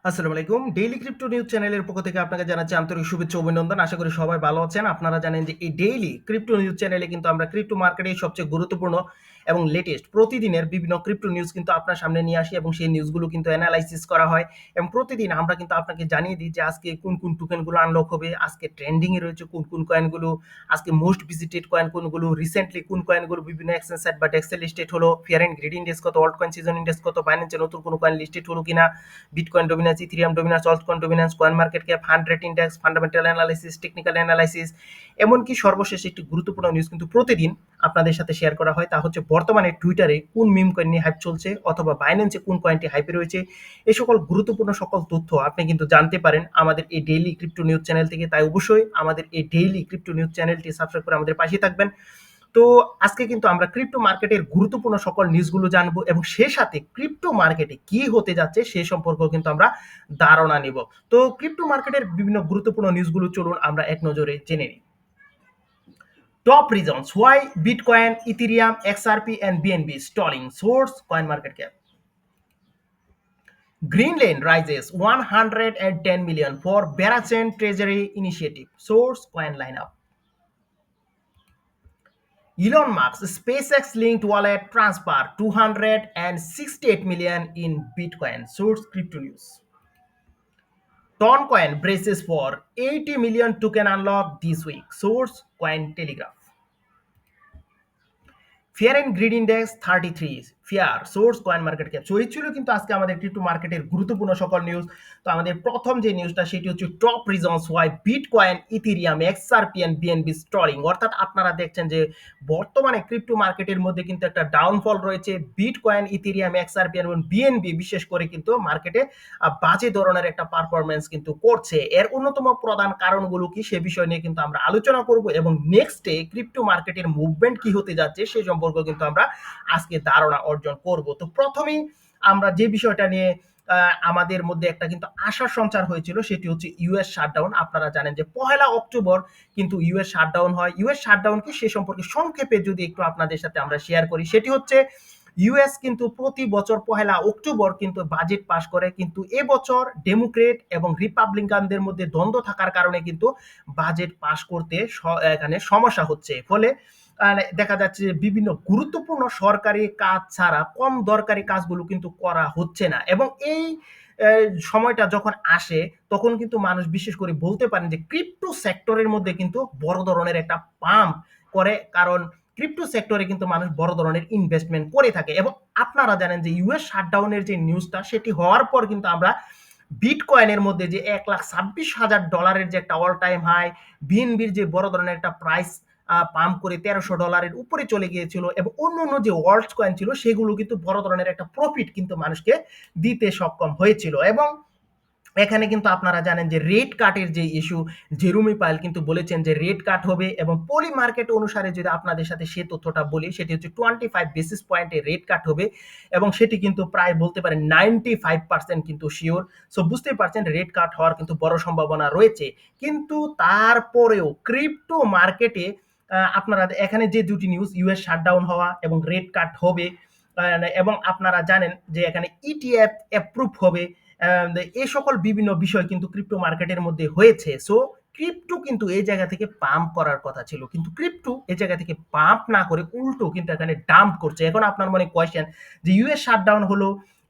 আসসালামু আলাইকুম। Daily crypto news চ্যানেলের পক্ষ থেকে আপনাকে জানাচ্ছি আন্তরিক শুভেচ্ছা ও অভিনন্দন। আশা করি সবাই ভালো আছেন। আপনারা জানেন যে এই ডেইলি ক্রিপ্টো নিউজ চ্যানেলে কিন্তু আমরা ক্রিপ্টো মার্কেটের সবচেয়ে গুরুত্বপূর্ণ এবং লেটেস্ট প্রতিদিনের বিভিন্ন ক্রিপ্টো নিউজ কিন্তু আপনার সামনে নিয়ে আসি এবং সেই নিউজগুলো কিন্তু এনালাইসিস করা হয় এবং প্রতিদিন আমরা কিন্তু আপনাকে জানিয়ে দিই যে আজকে কোন টোকেনগুলো আনলক হবে, আজকে ট্রেন্ডিং এ রয়েছে কোন কয়েনগুলো, আজকে মোস্ট ভিজিটেড কয়েন কোনগুলো, রিসেন্টলি কোন কয়েনগুলো বিভিন্ন এক্সচেঞ্জ সাইট বা ডেক্সে লিস্টেড হলো, ফিয়ার এন্ড গ্রিড ইন্ডেক্স কত, অল্ট কয়েন সিজন ইন্ডেক্স কত, বাইন্যান্সে নতুন কোন কয়েন লিস্টেড হলো কিনা, bitcoin dominance, Ethereum dominance, altcoin dominance, coin market cap, 100 index, fundamental analysis, technical analysis, এমনকি সর্বশেষ একটি গুরুত্বপূর্ণ নিউজ কিন্তু প্রতিদিন আপনাদের সাথে শেয়ার করা হয়। তা হচ্ছে বর্তমানে টুইটারে কোন মিম কয়েন নিয়ে হাইপ চলছে অথবা বাইন্যান্সে কোন কয়েনটি হাইপে রয়েছে। এই সকল গুরুত্বপূর্ণ সকল তথ্য আপনি কিন্তু জানতে পারেন আমাদের এই ডেইলি ক্রিপ্টো নিউজ চ্যানেল থেকে। তাই অবশ্যই আমাদের এই ডেইলি ক্রিপ্টো নিউজ চ্যানেলটি সাবস্ক্রাইব করে আমাদের পাশে থাকবেন। তো আজকে কিন্তু আমরা ক্রিপ্টো মার্কেটের গুরুত্বপূর্ণ সকল নিউজগুলো জানবো এবং সে সাথে ক্রিপ্টো মার্কেটে কি হতে যাচ্ছে সে সম্পর্কেও কিন্তু আমরা ধারণা নিব। তো ক্রিপ্টো মার্কেটের বিভিন্ন গুরুত্বপূর্ণ নিউজগুলো চলুন আমরা এক নজরে জেনে নিই। Top reasons why Bitcoin, Ethereum, XRP and BNB stalling, source CoinMarketCap. Greenlane rises 110 million for Berachain Treasury Initiative, source coin lineup. Elon Musk SpaceX linked wallet transfer 268 million in Bitcoin, source crypto news. Toncoin braces for 80 million token unlock this week, source Coin Telegraph. Fear and greed index 33 fear, source CoinMarketCap. So এই ছিল কিন্তু আজকে আমাদের crypto মার্কেটের গুরুত্বপূর্ণ সকল news. তো আমাদের প্রথম যে নিউজটা সেটি হচ্ছে top reasons why Bitcoin, Ethereum, XRP and BNB stalling. অর্থাৎ আপনারা দেখছেন যে বর্তমানে ক্রিপ্টো মার্কেটের মধ্যে কিন্তু একটা ডাউনফল রয়েছে। বিটকয়েন, ইথেরিয়াম, এক্সআরপি এবং বিএনবি বিশেষ করে কিন্তু মার্কেটে বাজে ধরনের একটা পারফরমেন্স কিন্তু করছে। এর অন্যতম প্রধান কারণগুলো কি সে বিষয় নিয়ে কিন্তু আমরা আলোচনা করব এবং নেক্সটে ক্রিপ্টো মার্কেটের মুভমেন্ট কি হতে যাচ্ছে সে সম্পর্কে কিন্তু আমরা আজকে ধারণা অর্জন করব। তো প্রথমেই আমরা যে বিষয়টা নিয়ে আমাদের মধ্যে একটা কিন্তু আশার সঞ্চার হয়েছিল সেটি হচ্ছে ইউএস শাটডাউন। আপনারা জানেন যে 1 অক্টোবর কিন্তু ইউএস শাটডাউন হয়। ইউএস শাটডাউন কি সে সম্পর্কে সংক্ষেপে যদি একটু আপনাদের সাথে আমরা শেয়ার করি, সেটি হচ্ছে ইউএস কিন্তু প্রতি বছর 1 অক্টোবর কিন্তু বাজেট পাস করে, কিন্তু এবছর ডেমোক্রেট এবং রিপাবলিকানদের মধ্যে দ্বন্দ্ব থাকার কারণে কিন্তু বাজেট পাস করতে এখানে সমস্যা হচ্ছে। ফলে দেখা যাচ্ছে যে বিভিন্ন গুরুত্বপূর্ণ সরকারি কাজ ছাড়া কম দরকারি কাজগুলো কিন্তু করা হচ্ছে না এবং এই সময়টা যখন আসে তখন কিন্তু মানুষ বিশেষ করে বলতে পারেন যে ক্রিপ্টো সেক্টরের মধ্যে কিন্তু বড় ধরনের একটা পাম্প করে, কারণ ক্রিপ্টো সেক্টরে কিন্তু মানুষ বড় ধরনের ইনভেস্টমেন্ট করে থাকে। এবং আপনারা জানেন যে ইউএস শাটডাউনের যে নিউজটা সেটি হওয়ার পর কিন্তু আমরা বিটকয়েনের মধ্যে যে $1,26,000 যে একটা অল টাইম হাই, বিএনবির যে বড় ধরনের একটা প্রাইস পাম্প করে $1300 উপরে চলে গিয়েছিল এবং অন্য যে ওয়ার্ল্ড কয়েন ছিল সেগুলো কিন্তু বড় ধরনের একটা প্রফিট কিন্তু মানুষকে দিতে সক্ষম হয়েছিল। এবং এখানে কিন্তু আপনারা জানেন যে রেট কাটের যে ইস্যু, জেরুমি পাইল কিন্তু বলেছেন যে রেট কাট হবে এবং পলি মার্কেট অনুসারে যদি আপনাদের সাথে সে তথ্যটা বলি সেটি হচ্ছে 25 বেসিস পয়েন্টে রেট কাট হবে এবং সেটি কিন্তু প্রায় বলতে পারেন 95% কিন্তু শিওর। সো বুঝতেই পারছেন রেট কাট হওয়ার কিন্তু বড় সম্ভাবনা রয়েছে। কিন্তু তারপরেও ক্রিপ্টো মার্কেটে আপনারা এখানে যে দুটি নিউজ, ইউএস শাটডাউন হওয়া এবং রেট কাট হবে এবং আপনারা জানেন যে এখানে ইটিএফ অ্যাপ্রুভ হবে, এই সকল বিভিন্ন বিষয় কিন্তু ক্রিপ্টো মার্কেটের মধ্যে হয়েছে। সো ক্রিপ্টো কিন্তু এই জায়গা থেকে পাম্প করার কথা ছিল, কিন্তু ক্রিপ্টো এই জায়গা থেকে পাম্প না করে উল্টো কিন্তু এখানে ডাম্প করছে। এখন আপনার মনে কোয়েশ্চেন যে ইউএস শাটডাউন হলো,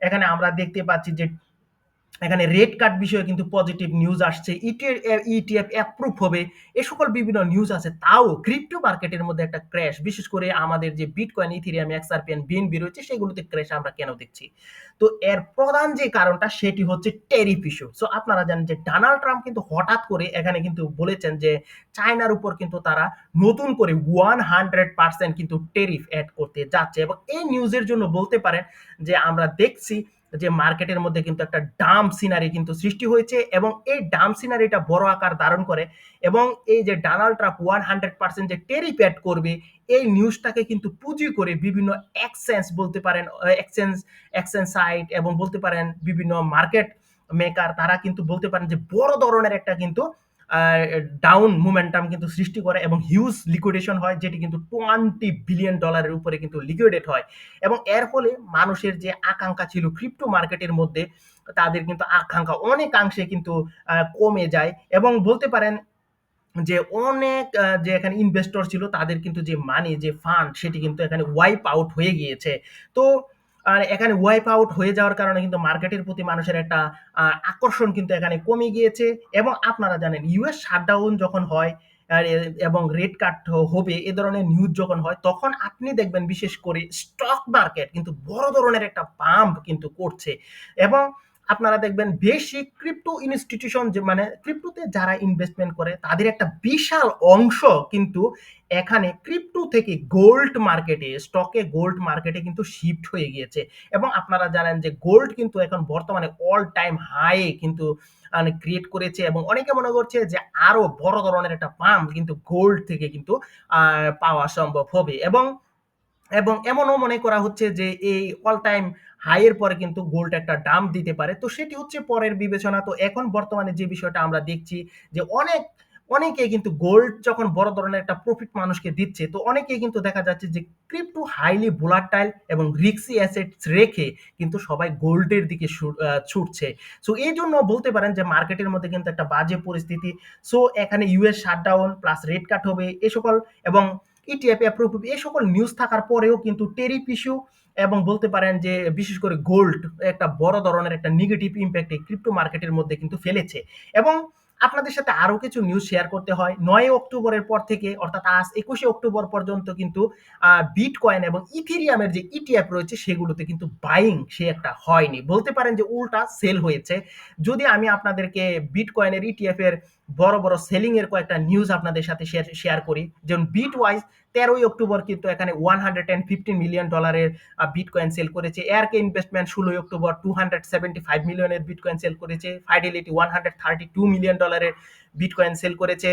এখানে আমরা দেখতে পাচ্ছি যে এখানে রেড কার্ড বিষয়ে কিন্তু পজিটিভ নিউজ আসছে, ইটিএফ অ্যাপ্রুভ হবে, এ সকল বিভিন্ন নিউজ আছে, তাও ক্রিপ্টো মার্কেটের মধ্যে একটা ক্র্যাশ, বিশেষ করে আমাদের যে Bitcoin, Ethereum, XRP and BNB রয়েছে সেগুলোতে ক্র্যাশ আমরা কেন দেখছি? তো এর প্রধান যে কারণটা সেটি হচ্ছে ট্যারিফ ইস্যু। সো আপনারা জানেন যে ডোনাল্ড ট্রাম্প কিন্তু হঠাৎ করে এখানে কিন্তু বলেছেন যে চায়নার উপর কিন্তু তারা নতুন করে 100% কিন্তু ট্যারিফ অ্যাড করতে যাচ্ছে এবং এই নিউজের জন্য বলতে পারেন যে আমরা দেখছি যে মার্কেটের মধ্যে কিন্তু একটা ডাম্প সিনারি কিন্তু সৃষ্টি হয়েছে এবং এই ডাম্প সিনারিটা বড় আকার ধারণ করে এবং এই যে ডোনাল্ড ট্রাম্প 100% যে ট্যারিফ অ্যাড করবে এই নিউজটাকে কিন্তু পুঁজি করে বিভিন্ন এক্সচেঞ্জ বলতে পারেন, এক্সচেঞ্জ সাইট এবং বলতে পারেন বিভিন্ন মার্কেট মেকার, তারা কিন্তু বলতে পারেন যে বড় ধরনের একটা কিন্তু ডাউন মোমেন্টাম কিন্তু সৃষ্টি করে এবং হিউজ লিকুইডেশন হয়, যেটি কিন্তু $20 বিলিয়ন উপরে কিন্তু লিকুইডেট হয় এবং এর ফলে মানুষের যে আকাঙ্ক্ষা ছিল ক্রিপ্টো মার্কেটের মধ্যে তাদের কিন্তু আকাঙ্ক্ষা অনেকাংশে কিন্তু কমে যায় এবং বলতে পারেন যে অনেক যে এখানে ইনভেস্টর ছিল তাদের কিন্তু যে মানি যে ফান্ড সেটি কিন্তু এখানে ওয়াইপ আউট হয়ে গিয়েছে। তো আর এখানে ওয়াইপ আউট হয়ে যাওয়ার কারণে কিন্তু মার্কেটের প্রতি মানুষের একটা আকর্ষণ কিন্তু এখানে কমে গিয়েছে এবং আপনারা জানেন ইউএস শাটডাউন যখন হয় আর এবং রেট কাট হবে এ ধরনের নিউজ যখন হয় তখন আপনি দেখবেন বিশেষ করে স্টক মার্কেট কিন্তু বড় ধরনের একটা পাম্প কিন্তু করছে এবং আপনারা দেখবেন বেশি ক্রিপ্টো ইনস্টিটিউশন যে মানে ক্রিপ্টোতে যারা ইনভেস্টমেন্ট করে তাদের একটা বিশাল অংশ কিন্তু এখানে ক্রিপ্টো থেকে গোল্ড মার্কেটে স্টকে গোল্ড মার্কেটে কিন্তু শিফট হয়ে গিয়েছে এবং আপনারা জানেন যে গোল্ড কিন্তু এখন বর্তমানে অল টাইম হাই কিন্তু ক্রিয়েট করেছে এবং অনেকে মনে করছে যে আরো বড় ধরনের একটা পাম্প কিন্তু গোল্ড থেকে কিন্তু পাওয়া সম্ভব হবে এবং এবং এমনও মনে করা হচ্ছে যে এই অল টাইম হাই এর পরে কিন্তু গোল্ড একটা ডাম্প দিতে পারে তো সেটি হচ্ছে পরের বিবেচনা তো এখন বর্তমানে যে বিষয়টা আমরা দেখছি যে অনেকে কিন্তু গোল্ড যখন বড় ধরনের একটা প্রফিট মানুষকে দিচ্ছে তো অনেকেই কিন্তু দেখা যাচ্ছে যে ক্রিপ্টো হাইলি ভোলাটাইল এবং রিস্কি অ্যাসেটস রেখে কিন্তু সবাই গোল্ডের দিকে ছুটছে সো এই জন্য বলতে পারেন যে মার্কেটের মধ্যে কিন্তু একটা বাজে পরিস্থিতি সো এখানে ইউএস শাটডাউন প্লাস রেট কাট হবে এ সকল এবং ইটিএফ অ্যাপ্রুভ এই সকল নিউজ থাকার পরেও কিন্তু টেরিফ ইস্যু এবং বলতে পারেন যে বিশেষ করে গোল্ড একটা বড় ধরনের একটা নেগেটিভ ইম্প্যাক্ট এই ক্রিপ্টো মার্কেটের মধ্যে কিন্তু ফেলেছে এবং আপনাদের সাথে আরো কিছু নিউজ শেয়ার করতে হয় 9 অক্টোবরের পর থেকে অর্থাৎ আজ 21 অক্টোবর পর্যন্ত কিন্তু বিটকয়েন এবং ইথেরিয়ামের যে ইটিএফ রয়েছে সেগুলোতে কিন্তু বাইং সে একটা হয়নি বলতে পারেন যে উল্টা সেল হয়েছে যদি আমি আপনাদেরকে বিটকয়েনের ইটিএফ এর বড় বড় সেলিং এর কয়েকটা নিউজ আপনাদের সাথে শেয়ার করি যেমন বিট ওয়াইজ 13 অক্টোবর কিন্তু এখানে $115 মিলিয়ন বিটকয়েন সেল করেছে এয়ারকে ইনভেস্টমেন্ট 16 অক্টোবর $275 মিলিয়নের বিটকয়েন সেল করেছে ফাইডেলিটি $132 মিলিয়ন বিটকয়েন সেল করেছে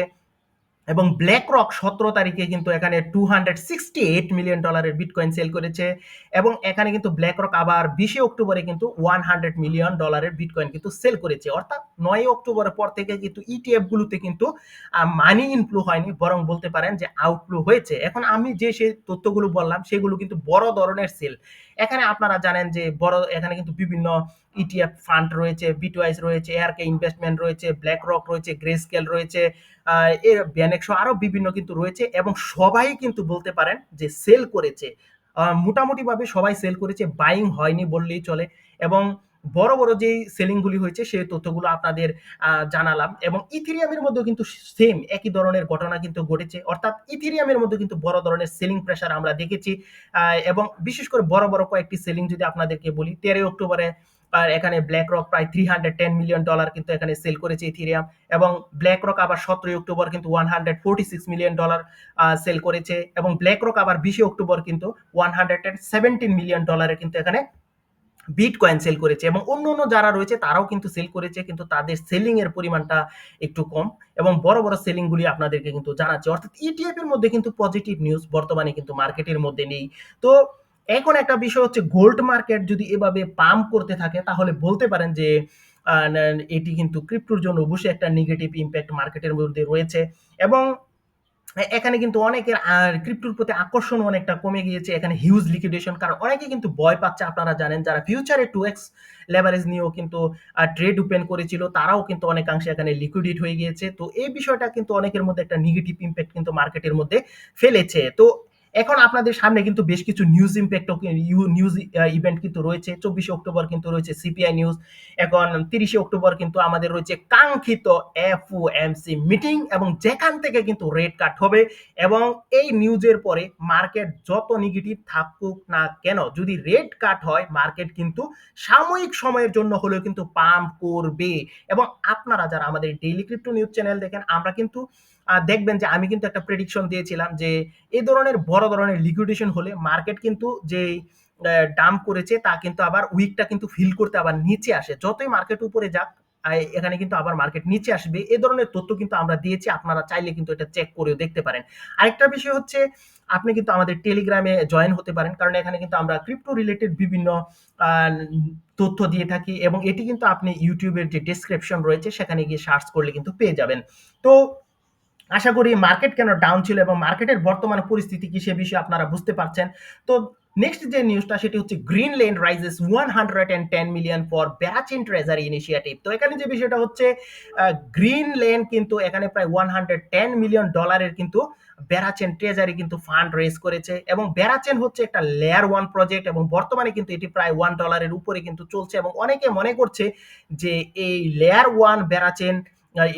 এবং ব্ল্যাক রক 17 তারিখে কিন্তু এখানে $268 মিলিয়ন বিটকয়েন সেল করেছে এবং এখানে কিন্তু ব্ল্যাক রক আবার 20 অক্টোবরে কিন্তু $100 মিলিয়ন বিটকয়েন কিন্তু সেল করেছে অর্থাৎ 9 অক্টোবরের পর থেকে কিন্তু ইটিএফ গুলোতে কিন্তু মানি ইনফ্লো হয়নি বরং বলতে পারেন যে আউটফ্লো হয়েছে এখন আমি যে সেই তথ্যগুলো বললাম সেগুলো কিন্তু বড় ধরনের সেল এখানে আপনারা জানেন যে বড় এখানে কিন্তু বিভিন্ন ইটিএফ ফান্ড রয়েছে বিটওয়াইজ রয়েছে এয়ারকে ইনভেস্টমেন্ট রয়েছে ব্ল্যাক রক রয়েছে গ্রে স্কেল রয়েছে এর ব্যানেক্সো আরো বিভিন্ন কিন্তু রয়েছে এবং সবাই কিন্তু বলতে পারেন যে সেল করেছে মোটামুটি ভাবে সবাই সেল করেছে বাইং হয়নি বললেই চলে এবং বড় বড় যে সেলিং গুলি হয়েছে সেই তথ্যগুলো আপনাদের জানালাম এবং ইথেরিয়ামের মধ্যে কিন্তু সেম একই ধরনের ঘটনা কিন্তু ঘটেছে অর্থাৎ ইথেরিয়ামের মধ্যে কিন্তু বড় ধরনের সেলিং প্রেসার আমরা দেখেছি এবং বিশেষ করে বড় বড় কয়েকটি সেলিং যদি আপনাদেরকে বলি 13 অক্টোবরে আর এখানে ব্ল্যাক রক প্রায় $310 মিলিয়ন কিন্তু এখানে সেল করেছে ইথেরিয়াম এবং ব্ল্যাক রক আবার 17 অক্টোবর কিন্তু $146 মিলিয়ন সেল করেছে এবং ব্ল্যাক রক আবার 20 অক্টোবর কিন্তু $117 মিলিয়ন কিন্তু এখানে বিটকয়েন সেল করেছে এবং অন্য যারা রয়েছে তারাও কিন্তু সেল করেছে কিন্তু তাদের সেলিং এর পরিমাণটা একটু কম এবং বড় বড় সেলিং গুলি আপনাদেরকে কিন্তু জানাচ্ছে অর্থাৎ ইটিএফ এর মধ্যে কিন্তু পজিটিভ নিউজ বর্তমানে কিন্তু মার্কেটের মধ্যে নেই তো এখন একটা বিষয় হচ্ছে গোল্ড মার্কেট যদি এভাবে পাম্প করতে থাকে তাহলে বলতে পারেন যে এটি কিন্তু ক্রিপ্টোর জন্য অবশ্যই একটা নেগেটিভ ইম্প্যাক্ট মার্কেটের মধ্যে রয়েছে এবং এখানে কিন্তু অনেকের ক্রিপ্টোর প্রতি আকর্ষণ অনেকটা কমে গিয়েছে এখানে হিউজ লিকুইডেশন কারণ অনেকে কিন্তু ভয় পাচ্ছে আপনারা জানেন যারা ফিউচারে 2x লেভারেজ নিয়েও কিন্তু ট্রেড ওপেন করেছিল তারাও কিন্তু অনেকাংশে এখানে লিকুইডেট হয়ে গিয়েছে তো এই বিষয়টা কিন্তু অনেকের মধ্যে একটা নেগেটিভ ইম্প্যাক্ট কিন্তু মার্কেটের মধ্যে ফেলেছে তো এখন আপনাদের সামনে কিন্তু বেশ কিছু নিউজ ইম্প্যাক্ট নিউজ ইভেন্ট কিন্তু রয়েছে 24 অক্টোবর কিন্তু রয়েছে সিপিআই নিউজ এখন 30 অক্টোবর কিন্তু আমাদের রয়েছে কাঙ্ক্ষিত এফওএমসি মিটিং এবং যেখান থেকে কিন্তু রেট কাট হবে এবং এই নিউজের পরে মার্কেট যত নেগেটিভ থাকুক না কেন যদি রেট কাট হয় মার্কেট কিন্তু সাময়িক সময়ের জন্য হলেও কিন্তু পাম্প করবে এবং আপনারা যারা আমাদের ডেইলি ক্রিপ্টো নিউজ চ্যানেল দেখেন আমরা কিন্তু দেখবেন যে আমি কিন্তু একটা প্রেডিকশন দিয়েছিলাম যে এই ধরনের বড় ধরনের লিকুইডেশন হলে মার্কেট কিন্তু যে ডাম্প করেছে তা কিন্তু আবার উইকটা কিন্তু ফিল করতে আবার নিচে আসে যতই মার্কেট উপরে যাক এখানে কিন্তু আবার মার্কেট নিচে আসবে এই ধরনের তথ্য কিন্তু আমরা দিয়েছি আপনারা চাইলে কিন্তু এটা চেক করেও দেখতে পারেন আরেকটা বিষয় হচ্ছে আপনি কিন্তু আমাদের টেলিগ্রামে জয়েন হতে পারেন কারণ এখানে কিন্তু আমরা ক্রিপ্টো রিলেটেড বিভিন্ন তথ্য দিয়ে থাকি এবং এটি কিন্তু আপনি ইউটিউবের যে ডেসক্রিপশন রয়েছে সেখানে গিয়ে সার্চ করলে কিন্তু পেয়ে যাবেন তো আশা করি মার্কেট কেন ডাউন ছিল এবং মার্কেটের বর্তমান পরিস্থিতি কি সে বিষয়ে আপনারা বুঝতে পারছেন তো নেক্সট যে নিউজটা সেটি হচ্ছে গ্রিনল্যান্ড রাইজেস 110 মিলিয়ন ফর ব্যারাচেন ট্রেজারি ইনিশিয়েটিভ। তো এখানে যে বিষয়টা হচ্ছে গ্রিনল্যান্ড কিন্তু এখানে প্রায় 110 মিলিয়ন ডলারের কিন্তু ব্যারাচেন ট্রেজারি কিন্তু ফান্ড রেজ করেছে, এবং ব্যারাচেন হচ্ছে একটা লেয়ার 1 প্রজেক্ট, এবং বর্তমানে কিন্তু এটি প্রায় $1 উপরে কিন্তু চলছে, এবং অনেকে মনে করছে যে এই লেয়ার 1 ব্যারাচেন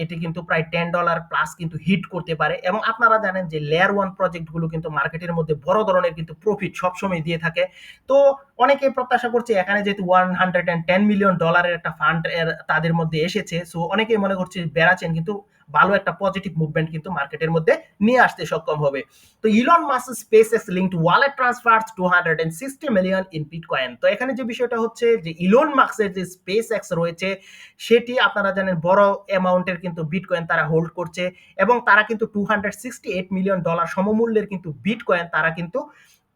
এটি কিন্তু প্রায় $10 প্লাস কিন্তু হিট করতে পারে। এবং আপনারা জানেন যে লেয়ার 1 প্রজেক্ট গুলো কিন্তু মার্কেটের মধ্যে বড় ধরনের কিন্তু প্রফিট সবসময় দিয়ে থাকে। তো অনেকে প্রত্যাশা করছে এখানে যেহেতু $110 মিলিয়ন একটা ফান্ড তাদের মধ্যে এসেছে, সো অনেকেই মনে করছে ব্যারাচেন কিন্তু ভালো একটা পজিটিভ মুভমেন্ট কিন্তু মার্কেটের মধ্যে নিয়ে আসতে সক্ষম হবে। তো Elon Musk SpaceX linked wallet transfer 260 million in bitcoin. তো এখানে যে বিষয়টা হচ্ছে যে ইলন মাস্কের যে স্পেসএক্স রয়েছে সেটি আপনারা জানেন বড় অ্যামাউন্টের কিন্তু বিটকয়েন তারা হোল্ড করছে, এবং তারা কিন্তু $268 মিলিয়ন সমমূল্যের কিন্তু বিটকয়েন তারা কিন্তু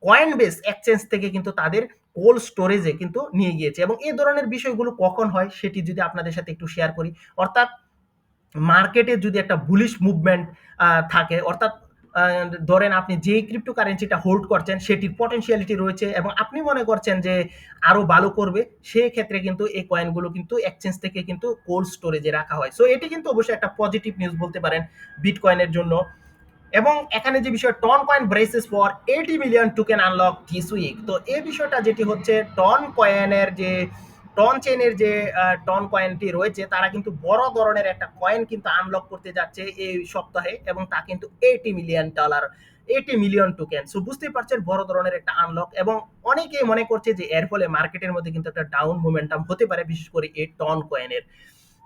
কয়েনবেস এক্সচেঞ্জ থেকে কিন্তু তাদের কোল্ড স্টোরেজে কিন্তু নিয়ে গিয়েছে। এবং এই ধরনের বিষয়গুলো কখন হয় সেটি যদি আপনাদের সাথে একটু শেয়ার করি, অর্থাৎ মার্কেটে যদি একটা বুলিশ মুভমেন্ট থাকে, অর্থাৎ ধরেন আপনি যেই ক্রিপ্টোকারেন্সিটা হোল্ড করছেন সেটির পটেনশিয়ালিটি রয়েছে এবং আপনি মনে করছেন যে আরো ভালো করবে, সেই ক্ষেত্রে কিন্তু এই কয়েনগুলো কিন্তু এক্সচেঞ্জ থেকে কিন্তু কোল্ড স্টোরেজে রাখা হয়। সো এটি কিন্তু অবশ্যই একটা পজিটিভ নিউজ বলতে পারেন বিটকয়েনের জন্য। এবং এখানে যে বিষয় TON coin braces for 80 million token unlock this week. তো এই বিষয়টা যেটি হচ্ছে টন কয়েনের যে টন চেনের যে টন কয়েনটি রয়েছে তারা কিন্তু বড় ধরনের একটা কয়েন কিন্তু আনলক করতে যাচ্ছে এই সপ্তাহে, এবং তা কিন্তু $80 মিলিয়ন, 80 মিলিয়ন টোকেন। সো বুঝতেই পারছেন বড় ধরনের একটা আনলক, এবং অনেকেই মনে করছে যে এর ফলে মার্কেটের মধ্যে কিন্তু একটা ডাউন মোমেন্টাম হতে পারে, বিশেষ করে এই টন কয়েনের।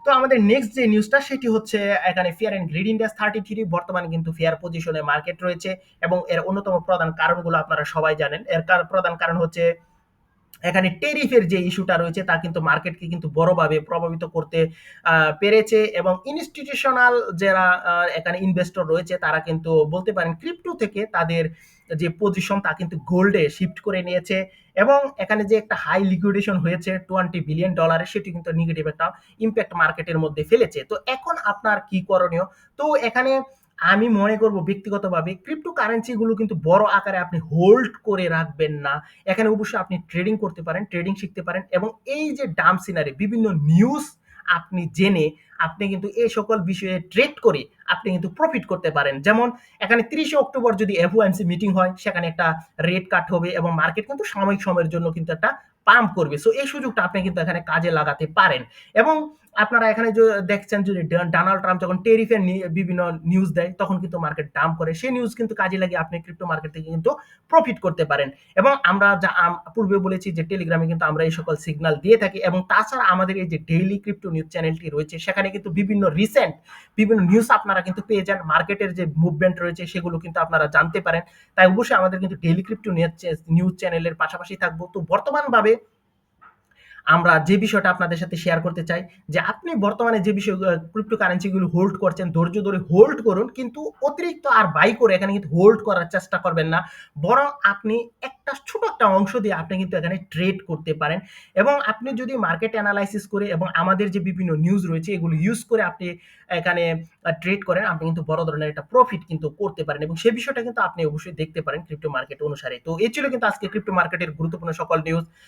তো আমাদের নেক্সট যে নিউজটা সেটি হচ্ছে এখানে ফেয়ার এন্ড গ্রিড ইন্ডেক্স 33 বর্তমানে কিন্তু ফেয়ার পজিশনে মার্কেট রয়েছে, এবং এর অন্যতম প্রধান কারণগুলো আপনারা সবাই জানেন। এর প্রধান কারণ হচ্ছে এখানে টেরিফের যে ইস্যুটা রয়েছে তা কিন্তু মার্কেটকে কিন্তু বড়ভাবে প্রভাবিত করতে পেরেছে, এবং ইনস্টিটিউশনাল যারা এখানে ইনভেস্টর রয়েছে তারা কিন্তু বলতে পারেন ক্রিপ্টো থেকে তাদের যে পজিশন তা কিন্তু গোল্ডে শিফট করে নিয়েছে, এবং এখানে যে একটা হাই লিকুইডেশন হয়েছে $20 বিলিয়ন সেটি কিন্তু নেগেটিভ একটা ইম্প্যাক্ট মার্কেটের মধ্যে ফেলেছে। তো এখন আপনার কি করণীয়? তো এখানে আমি মনে করব ব্যক্তিগতভাবে ক্রিপ্টো কারেন্সি গুলো কিন্তু বড় আকারে আপনি হোল্ড করে রাখবেন না। এখানে অবশ্যই আপনি ট্রেডিং করতে পারেন, ট্রেডিং শিখতে পারেন, এবং এই যে ডাম্প সিনারি বিভিন্ন নিউজ আপনি জেনে আপনি কিন্তু এই সকল বিষয়ে ট্রেড করে আপনি কিন্তু প্রফিট করতে পারেন। যেমন এখানে 30 অক্টোবর যদি এফওএমসি মিটিং হয় সেখানে একটা রেট কাট হবে এবং মার্কেট কিন্তু সাময়িক সময়ের জন্য কিন্তু একটা পাম্প করবে। সো এই সুযোগটা আপনি কিন্তু এখানে কাজে লাগাতে পারেন। এবং আপনারা এখানে যে দেখছেন যদি ডোনাল্ড ট্রাম্প যখন টেরিফের বিভিন্ন নিউজ দেয় তখন কিন্তু মার্কেট ডাম্প করে, সেই নিউজ কিন্তু কাজে লাগিয়ে আপনি ক্রিপ্টো মার্কেট থেকে কিন্তু প্রফিট করতে পারেন। এবং আমরা যা পূর্বে বলেছি যে টেলিগ্রামে কিন্তু আমরা এই সকল সিগন্যাল দিয়ে থাকি, এবং তাছাড়া আমাদের এই যে ডেইলি ক্রিপ্টো নিউজ চ্যানেলটি রয়েছে সেখানে কিন্তু বিভিন্ন নিউজ আপনারা কিন্তু পেয়ে যান, মার্কেটের যে মুভমেন্ট রয়েছে সেগুলো কিন্তু আপনারা জানতে পারেন। তাই অবশ্যই আমাদের কিন্তু ডেইলি ক্রিপ্টো নিউজ চ্যানেলের পাশাপাশি থাকবো। তো বর্তমানভাবে আমরা যে বিষয়টা আপনাদের সাথে শেয়ার করতে চাই যে আপনি বর্তমানে যে বিষয় ক্রিপ্টো কারেন্সিগুলো হোল্ড করছেন ধৈর্য ধরে হোল্ড করুন, কিন্তু অতিরিক্ত আর বাই করে এখানে কিন্তু হোল্ড করার চেষ্টা করবেন না, বরং আপনি একটা ছোট একটা অংশ দিয়ে আপনি কিন্তু এখানে ট্রেড করতে পারেন। এবং আপনি যদি মার্কেট অ্যানালাইসিস করে এবং আমাদের যে বিভিন্ন নিউজ রয়েছে এগুলো ইউজ করে আপনি এখানে ট্রেড করেন, আপনি কিন্তু বড় ধরনের একটা প্রফিট কিন্তু করতে পারেন, এবং সেই বিষয়টা কিন্তু আপনি অবশ্যই দেখতে পারেন ক্রিপ্টো মার্কেট অনুসারে। তো এই ছিল কিন্তু আজকে ক্রিপ্টো মার্কেটের গুরুত্বপূর্ণ সকল নিউজ।